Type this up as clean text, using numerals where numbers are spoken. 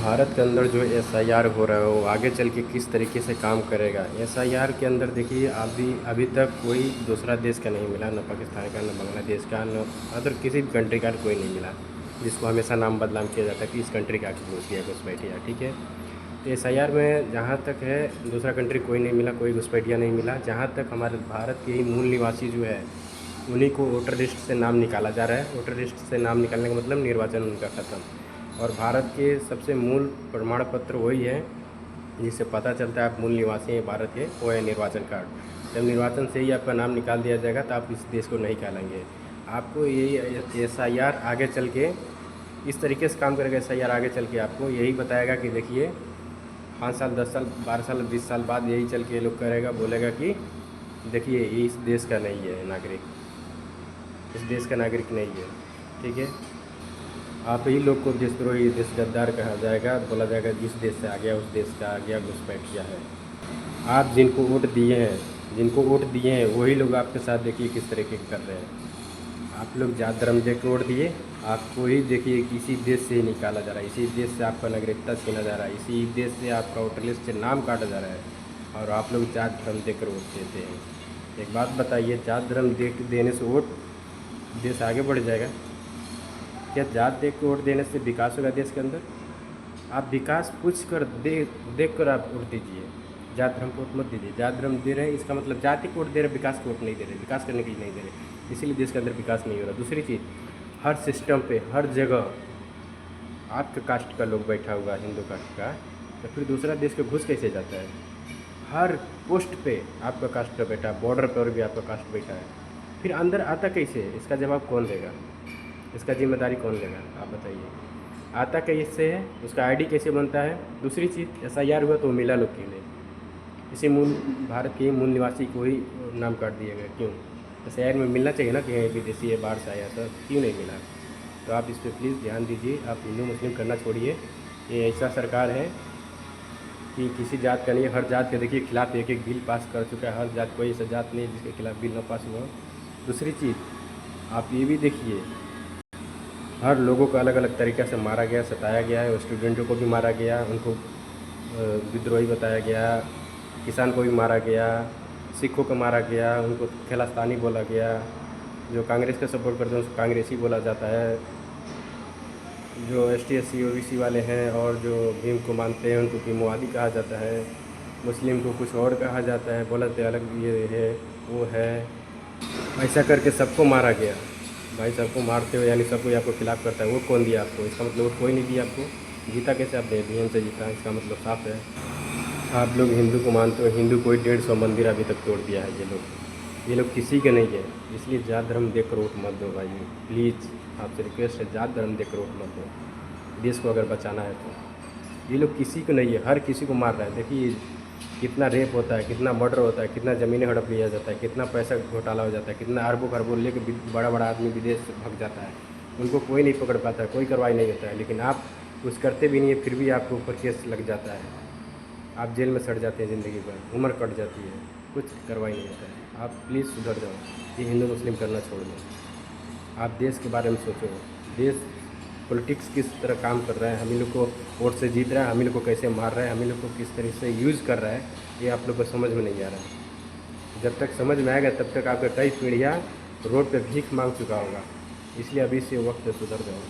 भारत के अंदर जो एसआईआर हो रहा है वो आगे चल के किस तरीके से काम करेगा। एसआईआर के अंदर देखिए अभी तक कोई दूसरा देश का नहीं मिला, न पाकिस्तान का, न बांग्लादेश का, न अदर किसी भी कंट्री का कोई नहीं मिला जिसको हमेशा नाम बदनाम किया जाता है कि इस कंट्री का आके घुस गया घुसपैठिया। ठीक है, तो एसआईआर में जहाँ तक है दूसरा कंट्री कोई नहीं मिला, कोई घुसपैठिया नहीं मिला। जहाँ तक हमारे भारत के ही मूल निवासी जो है उन्हीं को वोटर लिस्ट से नाम निकाला जा रहा है। वोटर लिस्ट से नाम निकालने का मतलब निर्वाचन उनका ख़त्म। और भारत के सबसे मूल प्रमाण पत्र वही है जिससे पता चलता है आप मूल निवासी हैं भारत के, वो है निर्वाचन कार्ड। जब निर्वाचन से ही आपका नाम निकाल दिया जाएगा तो आप इस देश को नहीं कहलाएंगे। आपको यही एसआईआर आगे चल के इस तरीके से काम करेगा। एसआईआर आगे चल के आपको यही बताएगा कि देखिए 5 साल 10 साल 12 साल 20 साल बाद यही चल के लोग करेगा, बोलेगा कि देखिए ये इस देश का नहीं है नागरिक, इस देश का नागरिक नहीं है। ठीक है, आप ही लोग को देशद्रोही देश गद्दार कहा जाएगा, बोला जाएगा जिस देश से आ गया उस देश का आ गया घुसपैठिया है। आप जिनको वोट दिए हैं, वही लोग आपके साथ देखिए किस तरीके के कर रहे हैं। आप लोग जात धर्म दे के वोट दिए, आपको ही देखिए किसी देश से ही निकाला जा रहा है, इसी देश से आपका नागरिकता छीना जा रहा है, इसी देश से आपका वोटर लिस्ट से नाम काटा जा रहा है और आप लोग जात धर्म देकर वोट देते हैं। एक बात बताइए, जात धर्म देने से वोट देश आगे बढ़ जाएगा क्या? जात देख के वोट देने से विकास होगा देश के अंदर? आप विकास पूछ कर देख कर आप वोट दीजिए, जात धर्म को वोट मत दीजिए। जात धर्म दे रहे हैं इसका मतलब जाति को वोट दे रहे, विकास को वोट नहीं दे रहे, विकास करने के लिए नहीं दे रहे, इसीलिए देश के अंदर विकास नहीं हो रहा। दूसरी चीज़, हर सिस्टम पे हर जगह आपके कास्ट का लोग बैठा हुआ हिंदू कास्ट का, तो फिर दूसरा देश के घुस कैसे जाता है? हर पोस्ट पे आपका कास्ट का बैठा, बॉर्डर पर भी आपका कास्ट बैठा है, फिर अंदर आता कैसे? इसका जवाब कौन देगा? इसका जिम्मेदारी कौन लेगा? आप बताइए। आता कैसे है, उसका आईडी कैसे बनता है? दूसरी चीज़, एसआईआर हुआ तो मिला लोग के लिए, इसी मूल भारत के मूल निवासी को ही नाम काट दिया गया। क्यों? एसआईआर में मिलना चाहिए ना कि विदेशी है, बाहर से आया था, क्यों नहीं मिला? तो आप इस पर प्लीज़ ध्यान दीजिए। आप हिंदू मुस्लिम करना छोड़िए। ये ऐसा सरकार है कि किसी जात का नहीं, हर जात के देखिए खिलाफ एक बिल पास कर चुका है। हर जात, कोई ऐसा जात नहीं है जिसके खिलाफ बिल ना पास हुआ। दूसरी चीज़, आप ये भी देखिए, हर लोगों को अलग अलग तरीक़े से मारा गया, सताया गया है। स्टूडेंटों को भी मारा गया, उनको विद्रोही बताया गया, किसान को भी मारा गया, सिखों को मारा गया, उनको खिलास्तानी बोला गया। जो कांग्रेस का सपोर्ट करते हैं उसको कांग्रेसी बोला जाता है। जो ST SC OBC वाले हैं और जो भीम को मानते हैं उनको भीमवादी कहा जाता है। मुस्लिम को कुछ और कहा जाता है, बोला जाता है अलग ये है वो है। ऐसा करके सबको मारा गया। भाई सबको मारते हो यानी सब कोई आपको खिलाफ़ करता है। वोट कौन दिया आपको? इसका मतलब वोट कोई नहीं दिया आपको। जीता कैसे आप? BJP से जीता, इसका मतलब साफ है। आप लोग हिंदू को मानते हो, हिंदू कोई 150 मंदिर अभी तक तोड़ दिया है ये लोग किसी के नहीं है। इसलिए जात धर्म देख कर वोट मत दो भाई, प्लीज़ आपसे रिक्वेस्ट है, जात धर्म देख कर वोट मत दो। देश को अगर बचाना है तो ये लोग किसी को नहीं है, हर किसी को मार रहा है। देखिए कितना रेप होता है, कितना मर्डर होता है, कितना ज़मीनें हड़प लिया जाता है, कितना पैसा घोटाला हो जाता है, कितना अरबों खरबों लेके बड़ा बड़ा आदमी विदेश भाग जाता है। उनको कोई नहीं पकड़ पाता है, कोई कार्रवाई नहीं होता है। लेकिन आप कुछ करते भी नहीं है, फिर भी आपके ऊपर केस लग जाता है, आप जेल में सड़ जाते हैं, ज़िंदगी भर उम्र कट जाती है, कुछ कार्रवाई नहीं होता है। आप प्लीज़ सुधर जाओ, ये हिंदू मुस्लिम करना छोड़ दो। आप देश के बारे में सोचो। देश पॉलिटिक्स किस तरह काम कर रहा है, हम ही लोग को वोट से जीत रहा है, हम ही लोग को कैसे मार रहा है, हम ही लोग को किस तरह से यूज़ कर रहा है, ये आप लोग को समझ में नहीं आ रहा है। जब तक समझ में आएगा तब तक आपका कई पीढ़ियाँ रोड पे भीख मांग चुका होगा। इसलिए अभी से वक्त सुधर जाओ।